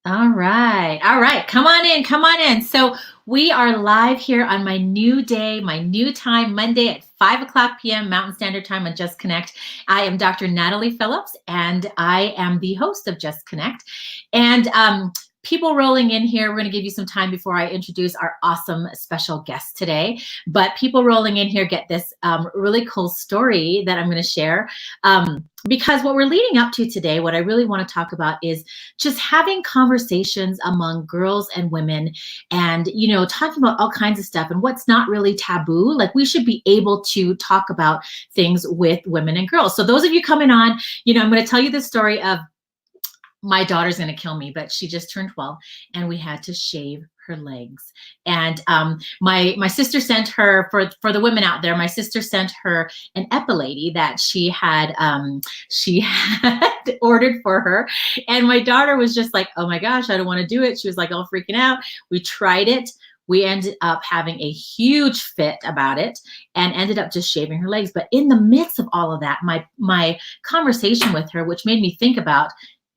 All right. All right. Come on in. Come on in. So we are live here on my new day, my new time, Monday at 5 o'clock p.m. Mountain Standard Time on Just Connect. I am Dr. Natalie Phillips, and I am the host of Just Connect. And people rolling in here, we're going to give you some time before I introduce our awesome special guest today. But people rolling in here get this really cool story that I'm going to share. Because what we're leading up to today, what I really want to talk about is just having conversations among girls and women and, talking about all kinds of stuff and what's not really taboo. Like we should be able to talk about things with women and girls. So those of you coming on, I'm going to tell you the story of my daughter's going to kill me, but she just turned 12 and we had to shave her legs. And my sister sent her, for the women out there, my sister sent her an epilady that she had ordered for her. And my daughter was just like, oh my gosh, I don't want to do it. She was like all freaking out. We tried it. We ended up having a huge fit about it and ended up just shaving her legs. But in the midst of all of that, my conversation with her, which made me think about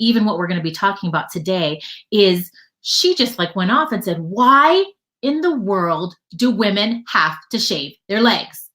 even what we're going to be talking about today, is she just like went off and said, why in the world do women have to shave their legs?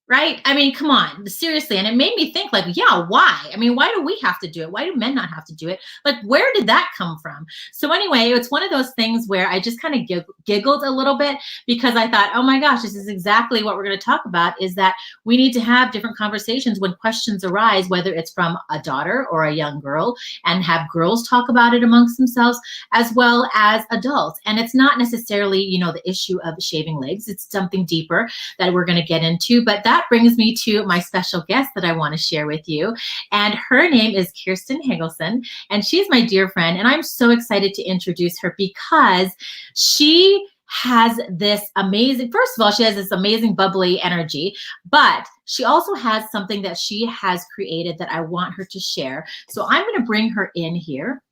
Right? I mean, come on, seriously. And it made me think like, yeah, why? I mean, why do we have to do it? Why do men not have to do it? Like, where did that come from? So anyway, it's one of those things where I just kind of giggled a little bit because I thought, oh my gosh, this is exactly what we're going to talk about, is that we need to have different conversations when questions arise, whether it's from a daughter or a young girl, and have girls talk about it amongst themselves as well as adults. And it's not necessarily, the issue of shaving legs. It's something deeper that we're going to get into. But that brings me to my special guest that I want to share with you. And her name is Kirsten Helgeson, and she's my dear friend. And I'm so excited to introduce her because she has this amazing, first of all, she has this amazing bubbly energy, but she also has something that she has created that I want her to share. So I'm going to bring her in here.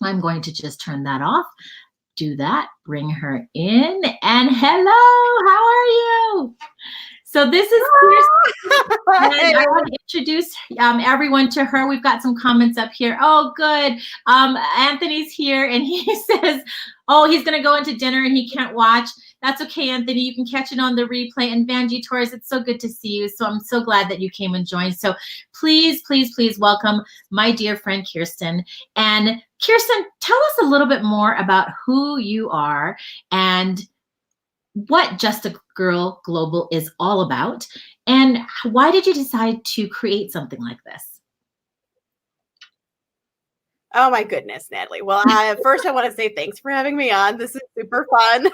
I'm going to just turn that off. Do that, bring her in, and hello, how are you? So this is Kirsten, and I want to introduce everyone to her. We've got some comments up here. Oh, good. Anthony's here, and he says, oh, he's going to go into dinner and he can't watch. That's okay, Anthony. You can catch it on the replay. And Vanjie Torres, it's so good to see you. So I'm so glad that you came and joined. So please, please, please welcome my dear friend, Kirsten. And Kirsten, tell us a little bit more about who you are and what Just a Girl Global is all about, and why did you decide to create something like this? Oh my goodness, Natalie. Well, first I want to say thanks for having me on. This is super fun.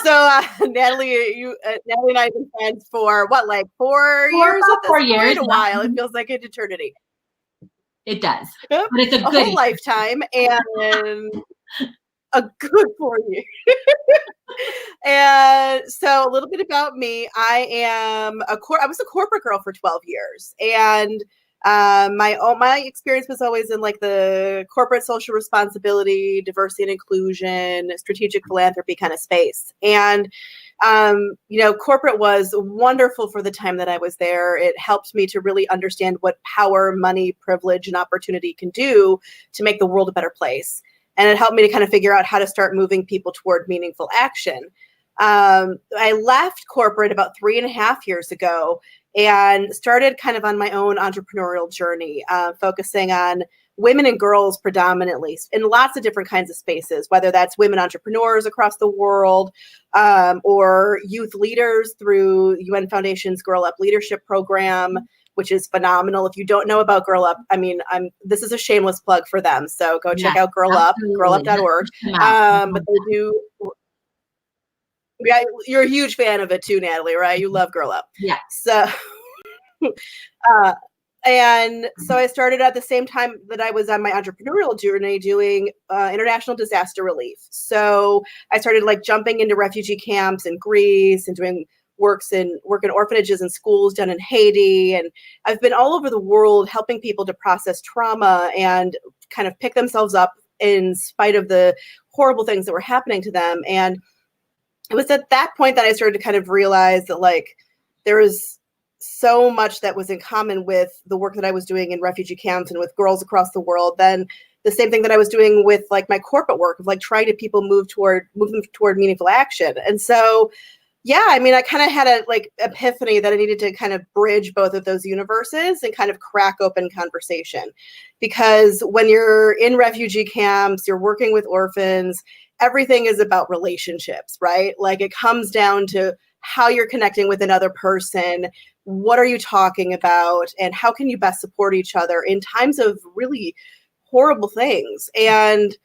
So Natalie and I have been friends for what, like 4 years? At this 4 years. Point? A while. It feels like an eternity. It does, but it's a whole lifetime, and a good 4 years. And so a little bit about me. I was a corporate girl for 12 years, and my experience was always in like the corporate social responsibility, diversity and inclusion, strategic philanthropy kind of space. And corporate was wonderful for the time that I was there. It helped me to really understand what power, money, privilege, and opportunity can do to make the world a better place. And it helped me to kind of figure out how to start moving people toward meaningful action. I left corporate about 3.5 years ago and started kind of on my own entrepreneurial journey, focusing on women and girls predominantly in lots of different kinds of spaces, whether that's women entrepreneurs across the world, or youth leaders through UN Foundation's Girl Up Leadership Program, which is phenomenal. If you don't know about Girl Up, I mean, this is a shameless plug for them. So go check out Girl Up, girlup.org. But they do. Yeah, you're a huge fan of it too, Natalie, right? You love Girl Up. Yeah. So, and so I started at the same time that I was on my entrepreneurial journey doing international disaster relief. So I started like jumping into refugee camps in Greece and doing work in orphanages and schools down in Haiti. And I've been all over the world helping people to process trauma and kind of pick themselves up in spite of the horrible things that were happening to them. And it was at that point that I started to kind of realize that like there was so much that was in common with the work that I was doing in refugee camps and with girls across the world. Then the same thing that I was doing with like my corporate work of like trying to move them toward meaningful action. And so, yeah, I mean, I kind of had a like epiphany that I needed to kind of bridge both of those universes and kind of crack open conversation. Because when you're in refugee camps, you're working with orphans, everything is about relationships, right? Like it comes down to how you're connecting with another person, what are you talking about, and how can you best support each other in times of really horrible things. And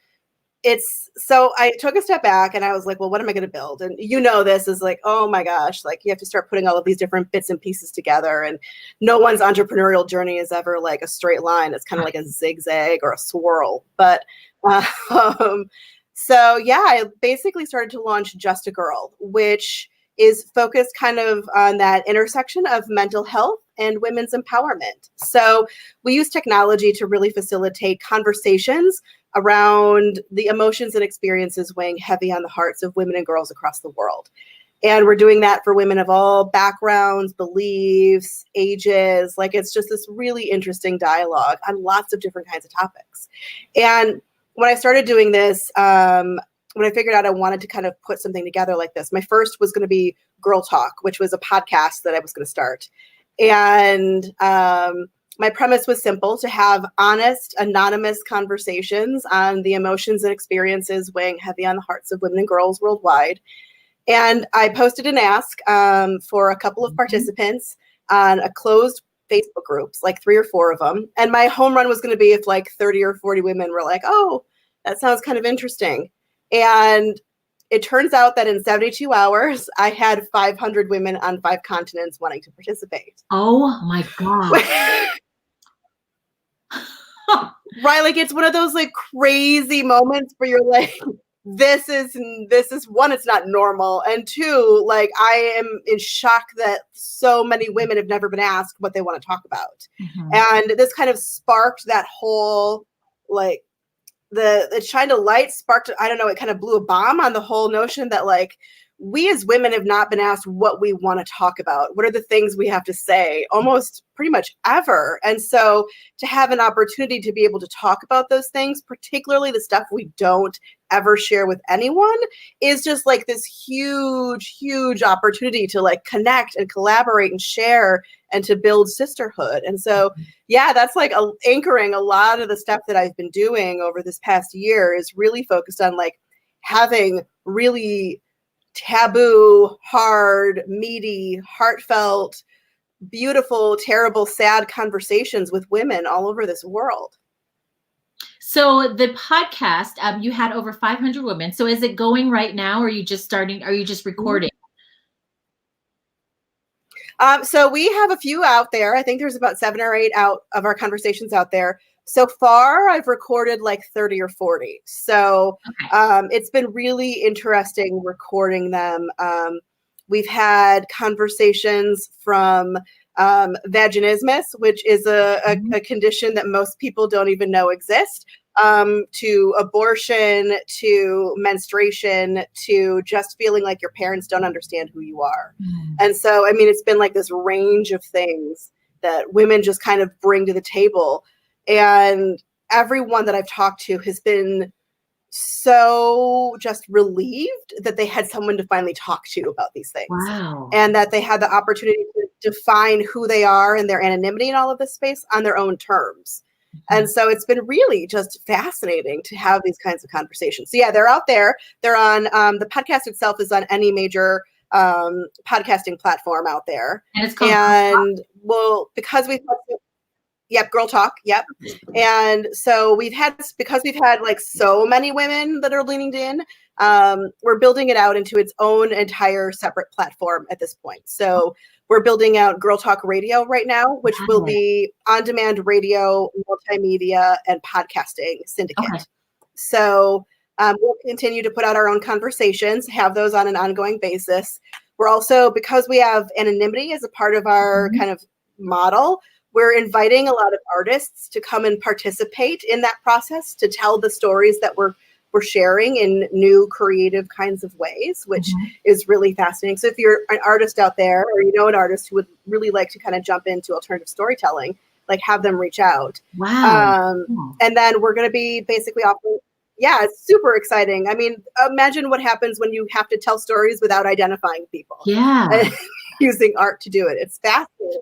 so I took a step back and I was like, well, what am I going to build? And this is like, oh my gosh, like you have to start putting all of these different bits and pieces together. And no one's entrepreneurial journey is ever like a straight line. It's kind of like a zigzag or a swirl. But so yeah, I basically started to launch Just a Girl, which is focused kind of on that intersection of mental health and women's empowerment. So we use technology to really facilitate conversations around the emotions and experiences weighing heavy on the hearts of women and girls across the world. And we're doing that for women of all backgrounds, beliefs, ages. Like it's just this really interesting dialogue on lots of different kinds of topics. And when I started doing this, when I figured out I wanted to kind of put something together like this, my first was going to be Girl Talk, which was a podcast that I was going to start. And my premise was simple: to have honest, anonymous conversations on the emotions and experiences weighing heavy on the hearts of women and girls worldwide. And I posted an ask for a couple of participants on a closed Facebook groups, like 3 or 4 of them. And my home run was going to be if like 30 or 40 women were like, oh, that sounds kind of interesting. And it turns out that in 72 hours, I had 500 women on 5 continents wanting to participate. Oh my God. Right, like it's one of those like crazy moments where you're like, this is one, it's not normal, and 2, like I am in shock that so many women have never been asked what they want to talk about. And this kind of sparked that whole like the shine of light sparked, I don't know, it kind of blew a bomb on the whole notion that like we as women have not been asked what we want to talk about. What are the things we have to say almost pretty much ever? And so to have an opportunity to be able to talk about those things, particularly the stuff we don't ever share with anyone, is just like this huge, huge opportunity to like connect and collaborate and share and to build sisterhood. And so, yeah, that's like anchoring a lot of the stuff that I've been doing over this past year is really focused on like having really taboo, hard, meaty, heartfelt, beautiful, terrible, sad conversations with women all over this world. So the podcast, you had over 500 women. So is it going right now? Or are you just starting? Are you just recording? So we have a few out there. I think there's about 7 or 8 out of our conversations out there. So far, I've recorded like 30 or 40. So it's been really interesting recording them. We've had conversations from vaginismus, which is a condition that most people don't even know exists, to abortion, to menstruation, to just feeling like your parents don't understand who you are. And so, I mean, it's been like this range of things that women just kind of bring to the table. And everyone that I've talked to has been so just relieved that they had someone to finally talk to about these things. Wow. And that they had the opportunity to define who they are and their anonymity in all of this space on their own terms. And so it's been really just fascinating to have these kinds of conversations. So yeah, they're out there. They're on, the podcast itself is on any major podcasting platform out there. And it's called because we've Yep, Girl Talk. Yep. And so because we've had like so many women that are leaning in, we're building it out into its own entire separate platform at this point. So we're building out Girl Talk Radio right now, which will be on-demand radio, multimedia, and podcasting syndicate. Okay. So we'll continue to put out our own conversations, have those on an ongoing basis. We're also, because we have anonymity as a part of our kind of model, we're inviting a lot of artists to come and participate in that process, to tell the stories that we're sharing in new creative kinds of ways, which is really fascinating. So if you're an artist out there, or you know an artist who would really like to kind of jump into alternative storytelling, like have them reach out. Wow. And then we're going to be basically offering, yeah, it's super exciting. I mean, imagine what happens when you have to tell stories without identifying people. Yeah. Using art to do it. It's fascinating.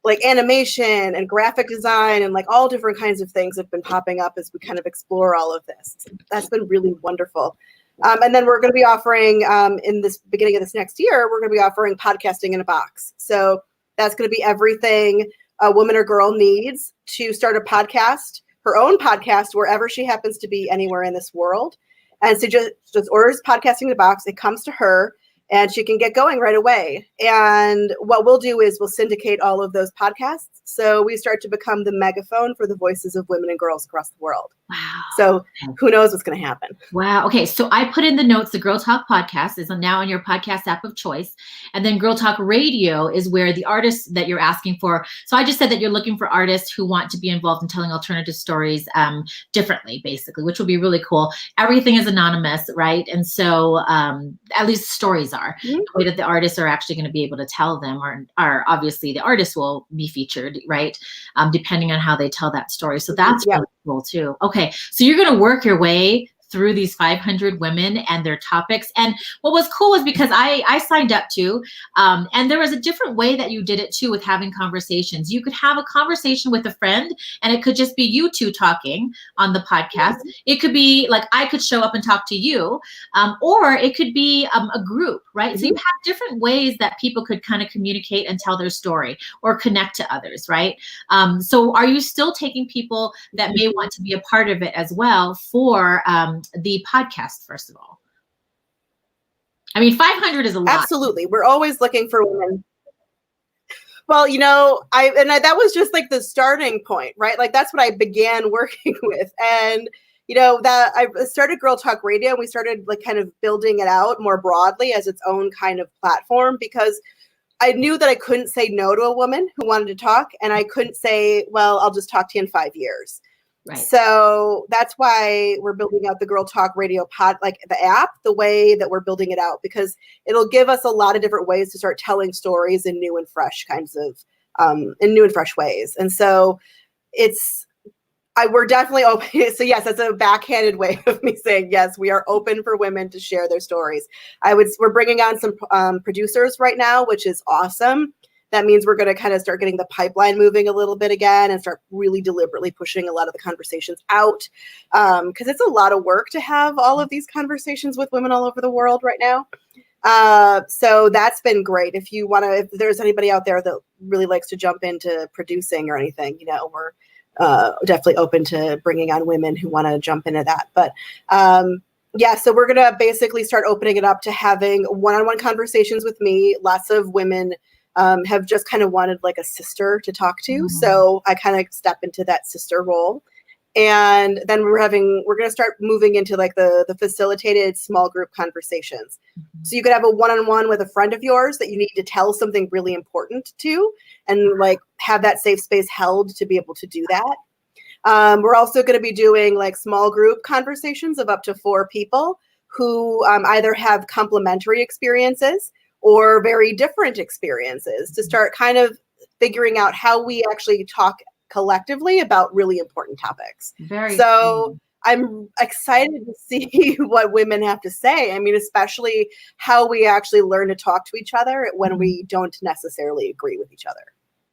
Like animation and graphic design and like all different kinds of things have been popping up as we kind of explore all of this. That's been really wonderful. And then we're going to be offering in this beginning of this next year, we're going to be offering podcasting in a box. So that's going to be everything a woman or girl needs to start a podcast, her own podcast, wherever she happens to be anywhere in this world. And so just orders podcasting in a box. It comes to her and she can get going right away. And what we'll do is we'll syndicate all of those podcasts. So we start to become the megaphone for the voices of women and girls across the world. Wow. So who knows what's going to happen? Wow. Okay. So I put in the notes, the Girl Talk podcast is now on your podcast app of choice. And then Girl Talk Radio is where the artists that you're asking for. So I just said that you're looking for artists who want to be involved in telling alternative stories differently, basically, which will be really cool. Everything is anonymous, right? And so at least stories are. The way that the artists are actually going to be able to tell them are obviously the artists will be featured, right? Depending on how they tell that story. So that's really cool too. Okay. So you're going to work your way through these 500 women and their topics. And what was cool was because I signed up too. And there was a different way that you did it too with having conversations. You could have a conversation with a friend and it could just be you two talking on the podcast. It could be like, I could show up and talk to you, or it could be a group, right? So you have different ways that people could kind of communicate and tell their story or connect to others, right? So are you still taking people that may want to be a part of it as well for the podcast, first of all? I mean, 500 is a lot. Absolutely. We're always looking for women. Well, you know, that was just like the starting point, right? Like that's what I began working with. And, you know, that I started Girl Talk Radio and we started like kind of building it out more broadly as its own kind of platform because I knew that I couldn't say no to a woman who wanted to talk. And I couldn't say, well, I'll just talk to you in 5 years. Right. So that's why we're building out the Girl Talk Radio like the app, the way that we're building it out, because it'll give us a lot of different ways to start telling stories in new and fresh kinds of, in new and fresh ways. And so we're definitely open. So yes, that's a backhanded way of me saying, yes, we are open for women to share their stories. We're bringing on some producers right now, which is awesome. That means we're going to kind of start getting the pipeline moving a little bit again and start really deliberately pushing a lot of the conversations out. Because it's a lot of work to have all of these conversations with women all over the world right now. So that's been great. If there's anybody out there that really likes to jump into producing or anything, you know, we're definitely open to bringing on women who want to jump into that. But yeah, so we're going to basically start opening it up to having one-on-one conversations with me. Lots of women have just kind of wanted like a sister to talk to. So I kind of step into that sister role. And then we're going to start moving into like the facilitated small group conversations. So you could have a one-on-one with a friend of yours that you need to tell something really important to and like have that safe space held to be able to do that. We're also going to be doing like small group conversations of up to 4 people who either have complementary experiences or very different experiences to start kind of figuring out how we actually talk collectively about really important topics. So I'm excited to see what women have to say. I mean, especially how we actually learn to talk to each other when we don't necessarily agree with each other.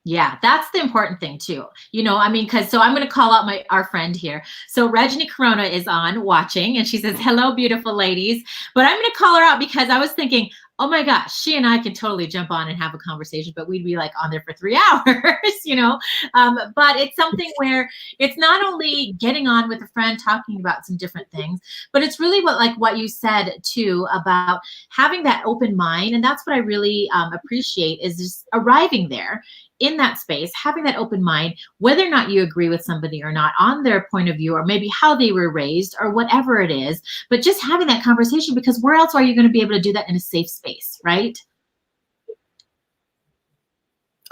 Yeah, that's the important thing too. You know, I mean, so I'm going to call out our friend here. So Regina Corona is on watching and she says, hello, beautiful ladies. But I'm going to call her out because I was thinking, oh my gosh, she and I could totally jump on and have a conversation, but we'd be like on there for 3 hours, you know? But it's something where it's not only getting on with a friend, talking about some different things, but it's really what you said too, about having that open mind. And that's what I really appreciate is just arriving there in that space, having that open mind, whether or not you agree with somebody or not on their point of view, or maybe how they were raised or whatever it is, but just having that conversation, because where else are you going to be able to do that in a safe space, right?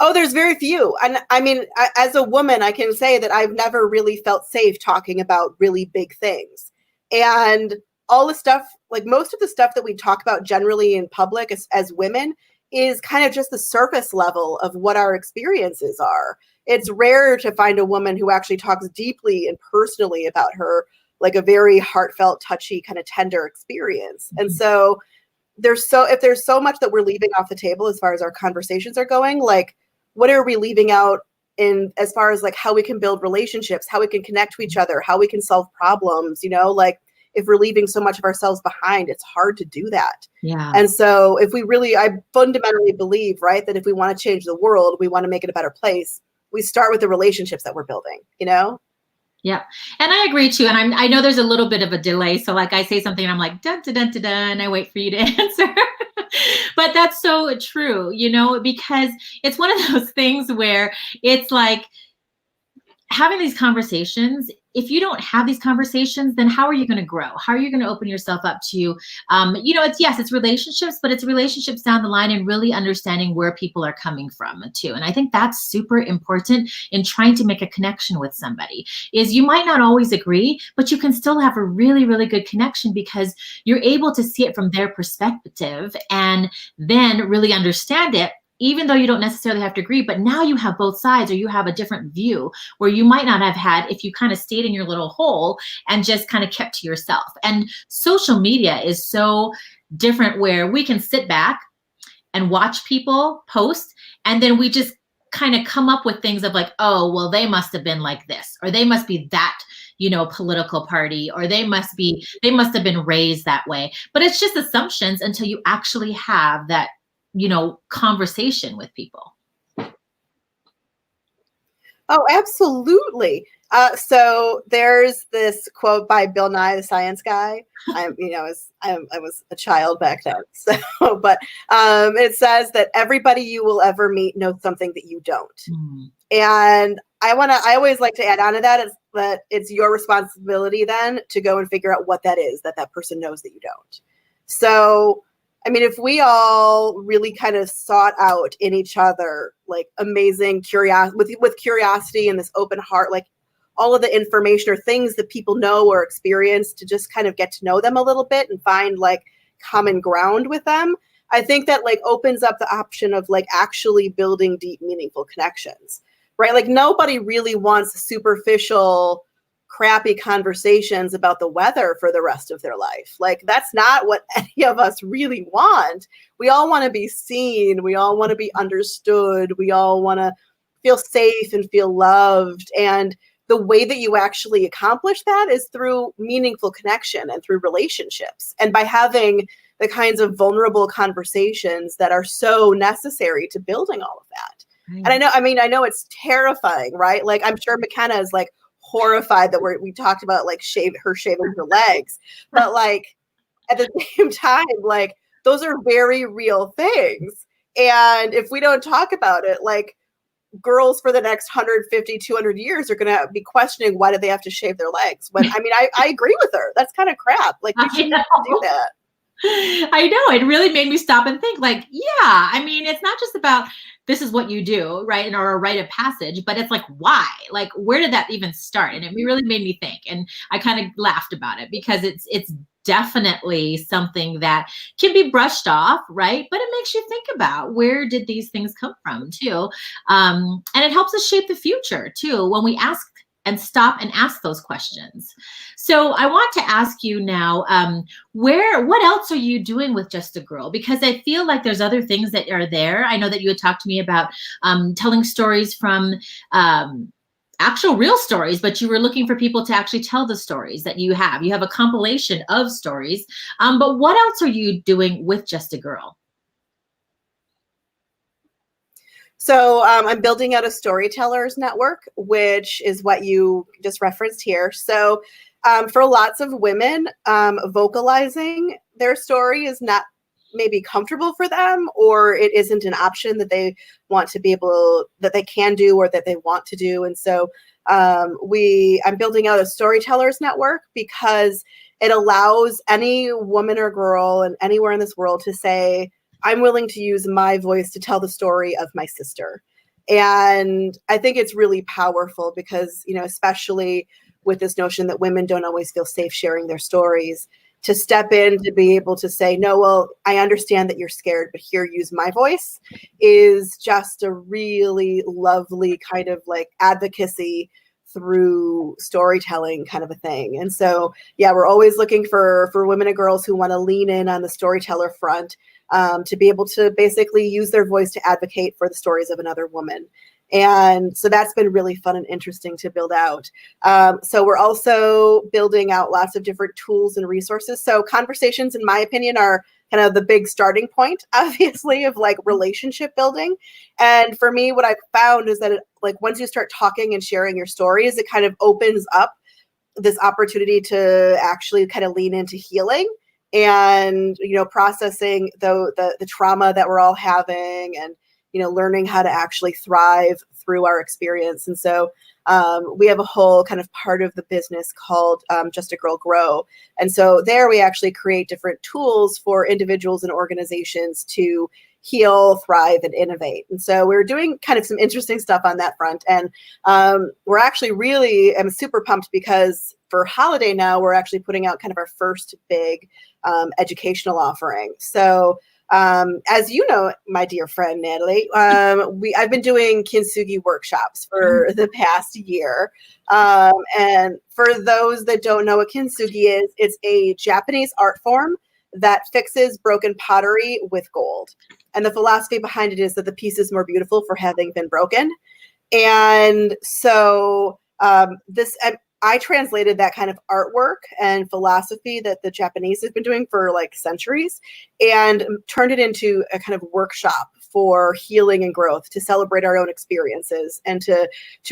Oh, there's very few. And I mean, as a woman, I can say that I've never really felt safe talking about really big things. And all the stuff, like most of the stuff that we talk about generally in public as women, is kind of just the surface level of what our experiences are. it's rare to find a woman who actually talks deeply and personally about her, like a very heartfelt, touchy, kind of tender experience. And so if there's so much that we're leaving off the table as far as our conversations are going, like what are we leaving out in as far as like how we can build relationships, how we can connect to each other, how we can solve problems, like if we're leaving so much of ourselves behind, it's hard to do that. Yeah. And so I fundamentally believe, right, that if we want to change the world, we want to make it a better place, we start with the relationships that we're building, Yeah. And I agree too. And I know there's a little bit of a delay. So like I say something and I'm like, dun, dun, dun, dun, dun, and I wait for you to answer. But that's so true, because it's one of those things where it's like having these conversations. If you don't have these conversations, then how are you going to grow? How are you going to open yourself up to, it's relationships, but it's relationships down the line and really understanding where people are coming from too. And I think that's super important in trying to make a connection with somebody is you might not always agree, but you can still have a really, really good connection because you're able to see it from their perspective and then really understand it. Even though you don't necessarily have to agree, but now you have both sides or you have a different view where you might not have had if you kind of stayed in your little hole and just kind of kept to yourself. And social media is so different where we can sit back and watch people post and then we just kind of come up with things of like, oh, well, they must have been like this or they must be that political party, or they must have been raised that way. But it's just assumptions until you actually have that conversation with people. Oh, absolutely. So there's this quote by Bill Nye, the Science Guy. I was a child back then. So, but it says that everybody you will ever meet knows something that you don't. Mm. And I always like to add on to that is that it's your responsibility then to go and figure out what that is that person knows that you don't. So, I mean, if we all really kind of sought out in each other, like amazing curiosity, with curiosity and this open heart, like all of the information or things that people know or experience to just kind of get to know them a little bit and find like common ground with them, I think that like opens up the option of like actually building deep, meaningful connections, right? Like nobody really wants superficial, crappy conversations about the weather for the rest of their life. Like that's not what any of us really want. We all want to be seen. We all want to be understood. We all want to feel safe and feel loved. And the way that you actually accomplish that is through meaningful connection and through relationships. And by having the kinds of vulnerable conversations that are so necessary to building all of that. And I know it's terrifying, right? Like I'm sure McKenna is like, horrified that we talked about like shaving her legs, but like at the same time, like those are very real things. And if we don't talk about it, like girls for the next 150, 200 years are going to be questioning why did they have to shave their legs? When I agree with her. That's kind of crap. Like we shouldn't have to do that. I know. It really made me stop and think like, yeah, it's not just about this is what you do, right? Or a rite of passage, but it's like, why? Like, where did that even start? And it really made me think. And I kind of laughed about it because it's definitely something that can be brushed off, right? But it makes you think about where did these things come from too. And it helps us shape the future too when we ask and stop and ask those questions. So I want to ask you now, what else are you doing with Just a Girl? Because I feel like there's other things that are there. I know that you had talked to me about telling stories from actual real stories, but you were looking for people to actually tell the stories that you have. You have a compilation of stories, but what else are you doing with Just a Girl? So I'm building out a storytellers network, which is what you just referenced here. So for lots of women, vocalizing their story is not maybe comfortable for them, or it isn't an option that they want to be able, that they can do or that they want to do. And so I'm building out a storytellers network because it allows any woman or girl and anywhere in this world to say, I'm willing to use my voice to tell the story of my sister. And I think it's really powerful because, especially with this notion that women don't always feel safe sharing their stories, to step in, to be able to say, no, well, I understand that you're scared, but here, use my voice, is just a really lovely kind of like advocacy through storytelling kind of a thing. And so, yeah, we're always looking for women and girls who want to lean in on the storyteller front, to be able to basically use their voice to advocate for the stories of another woman. And so that's been really fun and interesting to build out. So we're also building out lots of different tools and resources. So conversations, in my opinion, are kind of the big starting point, obviously, of like relationship building. And for me, what I've found is that like once you start talking and sharing your stories, it kind of opens up this opportunity to actually kind of lean into healing and, processing the trauma that we're all having, and learning how to actually thrive through our experience. And so we have a whole kind of part of the business called Just a Girl Grow. And so there we actually create different tools for individuals and organizations to heal, thrive, and innovate. And so we're doing kind of some interesting stuff on that front. And we're actually I'm super pumped because for holiday now, we're actually putting out kind of our first big educational offering. So as you know, my dear friend Natalie, I've been doing kintsugi workshops for the past year. And for those that don't know what kintsugi is, it's a Japanese art form that fixes broken pottery with gold. And the philosophy behind it is that the piece is more beautiful for having been broken. And so I translated that kind of artwork and philosophy that the Japanese have been doing for like centuries and turned it into a kind of workshop for healing and growth, to celebrate our own experiences and to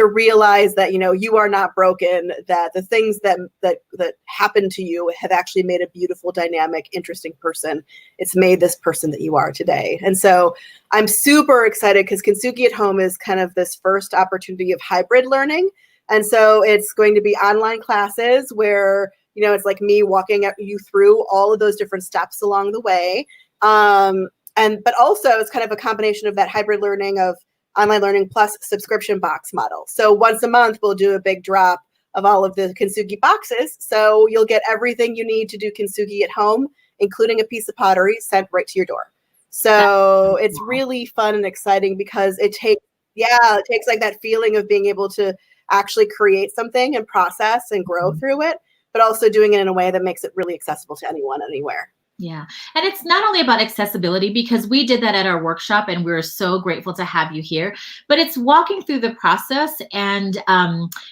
realize that, you are not broken, that the things that happened to you have actually made a beautiful, dynamic, interesting person. It's made this person that you are today. And so I'm super excited because Kintsugi at Home is kind of this first opportunity of hybrid learning. And so it's going to be online classes where, it's like me walking you through all of those different steps along the way. But also it's kind of a combination of that hybrid learning of online learning plus subscription box model. So once a month, we'll do a big drop of all of the kintsugi boxes. So you'll get everything you need to do kintsugi at home, including a piece of pottery, sent right to your door. So it's really fun and exciting because it takes like that feeling of being able to actually create something and process and grow through it, but also doing it in a way that makes it really accessible to anyone, anywhere. Yeah. And it's not only about accessibility, because we did that at our workshop and we're so grateful to have you here, but it's walking through the process and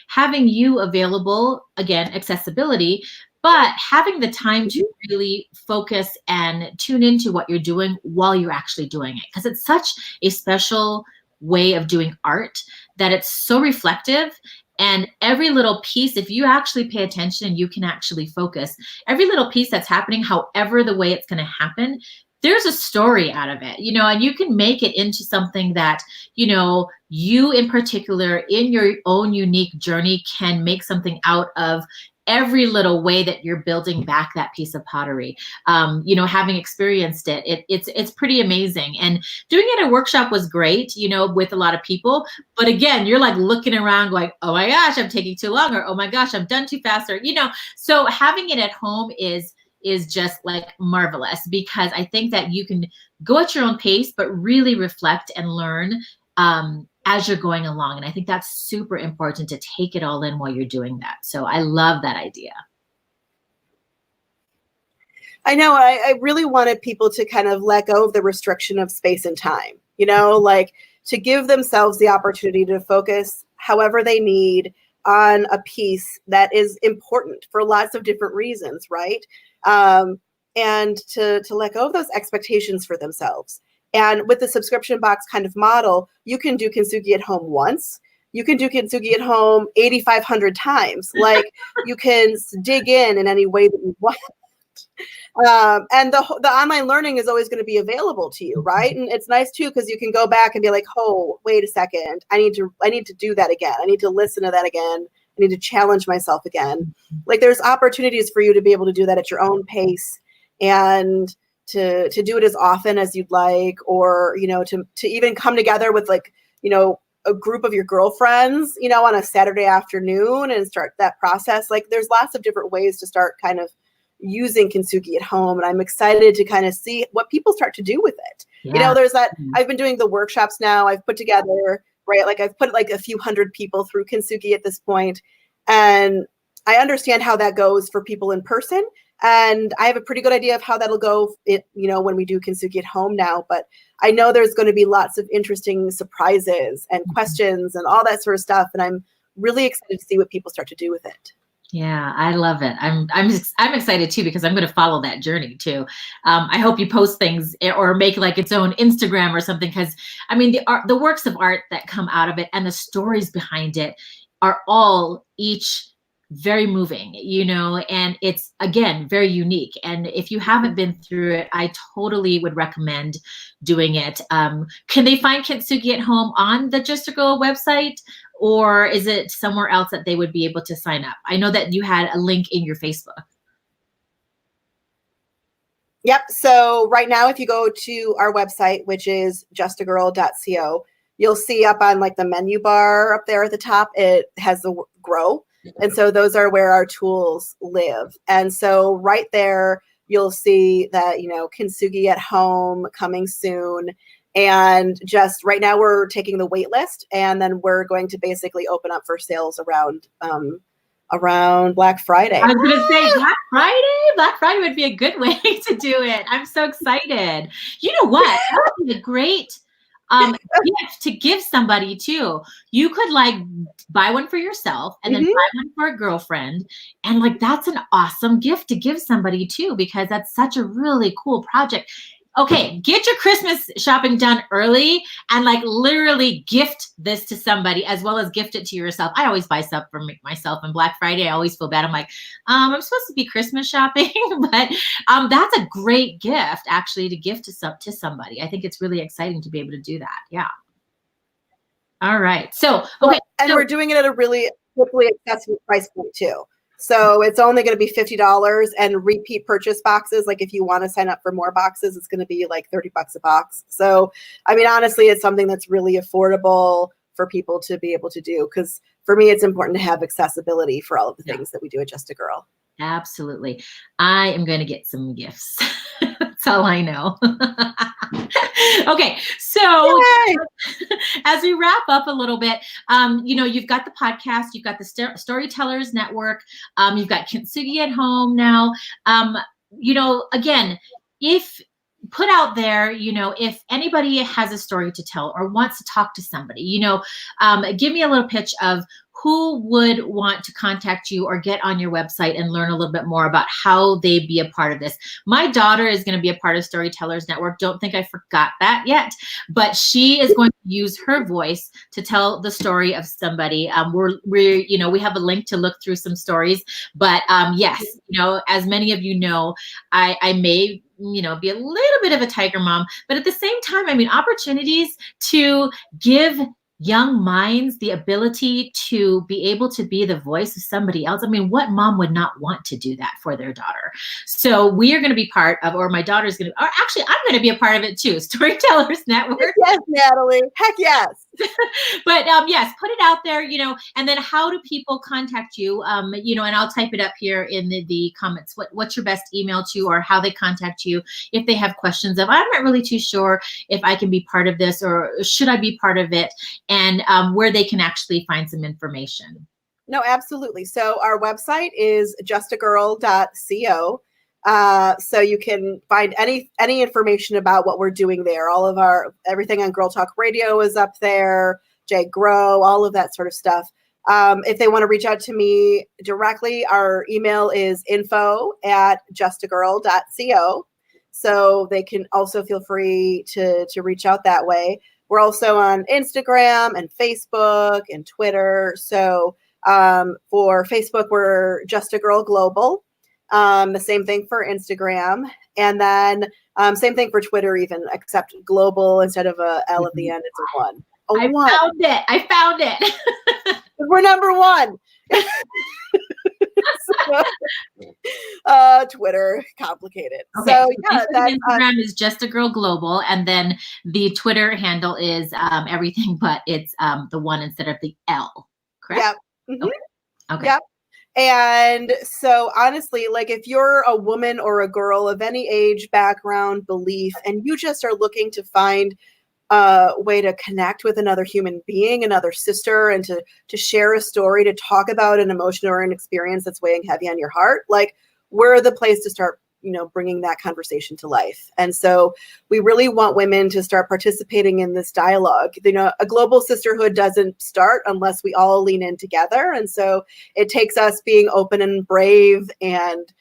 having you available, again, accessibility, but having the time to really focus and tune into what you're doing while you're actually doing it. Because it's such a special way of doing art that it's so reflective. And every little piece, if you actually pay attention and you can actually focus, every little piece that's happening, however the way it's going to happen, there's a story out of it, and you can make it into something that, you in particular in your own unique journey can make something out of every little way that you're building back that piece of pottery. Having experienced it's pretty amazing. And doing it at a workshop was great, with a lot of people. But again, you're like looking around going, oh my gosh, I'm taking too long, or oh my gosh, I'm done too fast, or, so having it at home is just like marvelous, because I think that you can go at your own pace, but really reflect and learn as you're going along. And I think that's super important, to take it all in while you're doing that. So I love that idea. I know. I really wanted people to kind of let go of the restriction of space and time, like to give themselves the opportunity to focus however they need on a piece that is important for lots of different reasons, right? And to let go of those expectations for themselves. And with the subscription box kind of model, you can do kintsugi at home once. You can do kintsugi at home 8,500 times. Like you can dig in any way that you want. And the online learning is always going to be available to you, right? And it's nice too, because you can go back and be like, oh, wait a second, I need to do that again. I need to listen to that again. I need to challenge myself again. Like there's opportunities for you to be able to do that at your own pace, and to do it as often as you'd like, or, to even come together with like, a group of your girlfriends, on a Saturday afternoon and start that process. Like there's lots of different ways to start kind of using kintsugi at home, and I'm excited to kind of see what people start to do with it. Yeah. There's that, I've been doing the workshops now. I've put together, right, like I've put like a few hundred people through kintsugi at this point, and I understand how that goes for people in person, and I have a pretty good idea of how that'll go when we do kintsugi at home now. But I know there's going to be lots of interesting surprises and questions and all that sort of stuff, and I'm really excited to see what people start to do with it. Yeah, I love it. I'm excited too, because I'm going to follow that journey too. I hope you post things or make like its own Instagram or something, because I mean the works of art that come out of it and the stories behind it are all each very moving, and it's, again, very unique. And if you haven't been through it, I totally would recommend doing it. Can they find Kintsugi at Home on the Just a Girl website, or is it somewhere else that they would be able to sign up? I know that you had a link in your Facebook. Yep. So right now, if you go to our website, which is justagirl.co, you'll see up on like the menu bar up there at the top, it has the grow. And so those are where our tools live. And so right there, you'll see that, Kintsugi at Home coming soon. And just right now we're taking the wait list, and then we're going to basically open up for sales around Black Friday. I was going to say Black Friday. Black Friday would be a good way to do it. I'm so excited. You know what? That would be a great gift to give somebody too. You could like buy one for yourself and then buy one for a girlfriend. And like, that's an awesome gift to give somebody too, because that's such a really cool project. Okay, get your Christmas shopping done early and like literally gift this to somebody, as well as gift it to yourself. I always buy stuff for myself on Black Friday. I always feel bad. I'm like, I'm supposed to be Christmas shopping, but that's a great gift actually to gift to somebody. I think it's really exciting to be able to do that. Yeah. All right. So, okay. And we're doing it at a really quickly accessible price point too. So it's only going to be $50, and repeat purchase boxes, like if you want to sign up for more boxes, it's going to be like $30 a box. So, I mean, honestly, it's something that's really affordable for people to be able to do, because for me, it's important to have accessibility for all of the things that we do at Just a Girl. Absolutely. I am going to get some gifts. That's all I know. Okay. So as we wrap up a little bit, you've got the podcast, you've got the Storytellers Network, you've got Kintsugi at Home now. Again, if put out there, if anybody has a story to tell or wants to talk to somebody, give me a little pitch of who would want to contact you or get on your website and learn a little bit more about how they be a part of this. My daughter is going to be a part of Storytellers Network. Don't think I forgot that yet, but she is going to use her voice to tell the story of somebody. We have a link to look through some stories, but yes, as many of you know, I may be a little bit of a tiger mom, but at the same time, I mean, opportunities to give young minds the ability to be able to be the voice of somebody else. I mean, what mom would not want to do that for their daughter? So we are going to be part of, or my daughter's going to, or actually I'm going to be a part of it too, Storytellers Network. Yes, Natalie. Heck yes. But yes, put it out there, and then how do people contact you? And I'll type it up here in the comments. What's your best email to, or how they contact you if they have questions of, I'm not really too sure if I can be part of this, or should I be part of it? And where they can actually find some information. No, absolutely. So our website is justagirl.co. So you can find any information about what we're doing there. All of everything on Girl Talk Radio is up there, Jay Grow, all of that sort of stuff. If they want to reach out to me directly, our email is info@justagirl.co. So they can also feel free to reach out that way. We're also on Instagram and Facebook and Twitter. So for Facebook, we're Just a Girl Global. The same thing for Instagram. And then same thing for Twitter even, except global instead of a L at the end, it's a one. I found it. We're number one. Twitter, complicated. Okay. So yeah, Instagram is Just a Girl Global, and then the Twitter handle is everything, but it's the one instead of the L. Correct? Yep. Mm-hmm. Okay. Yep. And so honestly, like if you're a woman or a girl of any age, background, belief, and you just are looking to find a way to connect with another human being, another sister, and to share a story, to talk about an emotion or an experience that's weighing heavy on your heart, like we're the place to start, bringing that conversation to life. And so we really want women to start participating in this dialogue. A global sisterhood doesn't start unless we all lean in together. And so it takes us being open and brave and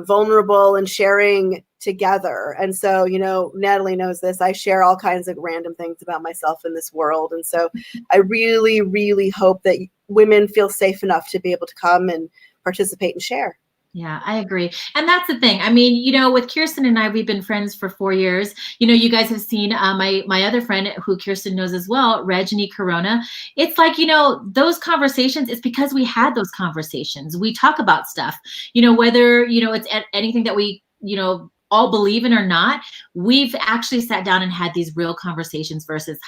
vulnerable and sharing together. And so, Natalie knows this. I share all kinds of random things about myself in this world. And so I really, really hope that women feel safe enough to be able to come and participate and share. Yeah, I agree. And that's the thing. I mean, with Kirsten and I, we've been friends for 4 years. You guys have seen my other friend who Kirsten knows as well, Reggie Corona. It's like, those conversations, it's because we had those conversations. We talk about stuff, whether, it's anything that we, all believe in or not. We've actually sat down and had these real conversations versus,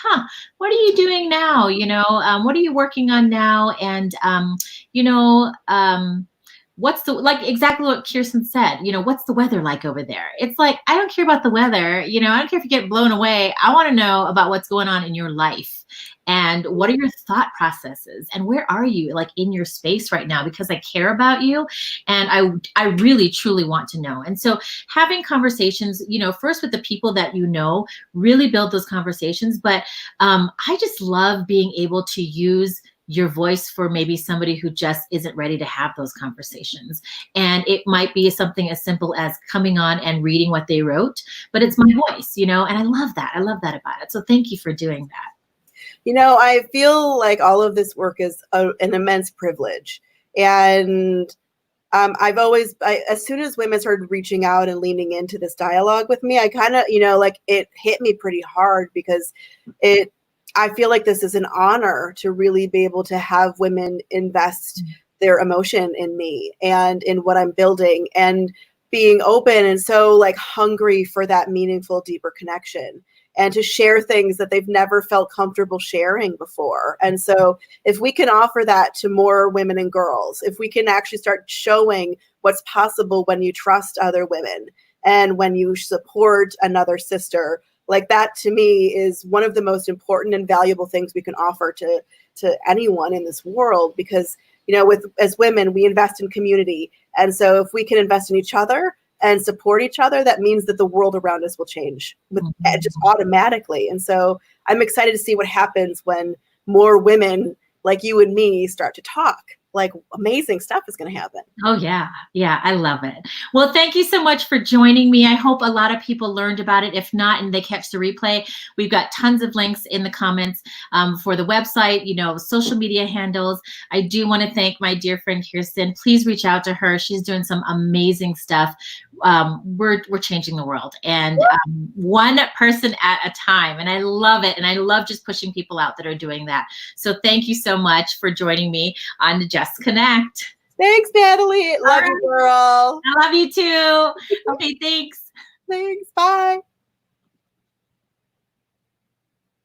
what are you doing now? What are you working on now? And, what's exactly what Kirsten said, what's the weather like over there? It's like, I don't care about the weather. I don't care if you get blown away. I want to know about what's going on in your life and what are your thought processes and where are you like in your space right now? Because I care about you and I really, truly want to know. And so having conversations, first with the people that really build those conversations. But I just love being able to use your voice for maybe somebody who just isn't ready to have those conversations. And it might be something as simple as coming on and reading what they wrote, but it's my voice, and I love that. I love that about it. So thank you for doing that. I feel like all of this work is an immense privilege. And I've always, as soon as women started reaching out and leaning into this dialogue with me, I kind of, it hit me pretty hard because I feel like this is an honor to really be able to have women invest their emotion in me and in what I'm building and being open and so like hungry for that meaningful, deeper connection and to share things that they've never felt comfortable sharing before. And so if we can offer that to more women and girls, if we can actually start showing what's possible when you trust other women and when you support another sister, like that to me is one of the most important and valuable things we can offer to anyone in this world, because, as women, we invest in community. And so if we can invest in each other and support each other, that means that the world around us will change just automatically. And so I'm excited to see what happens when more women like you and me start to talk. Like amazing stuff is going to happen. Oh yeah. Yeah. I love it. Well, thank you so much for joining me. I hope a lot of people learned about it. If not, and they catch the replay, we've got tons of links in the comments for the website, social media handles. I do want to thank my dear friend Kirsten. Please reach out to her. She's doing some amazing stuff. We're changing the world and one person at a time. And I love it. And I love just pushing people out that are doing that. So thank you so much for joining me on the Just Connect. Thanks, Natalie. Love you, girl. I love you too. Okay, thanks. Thanks. Bye.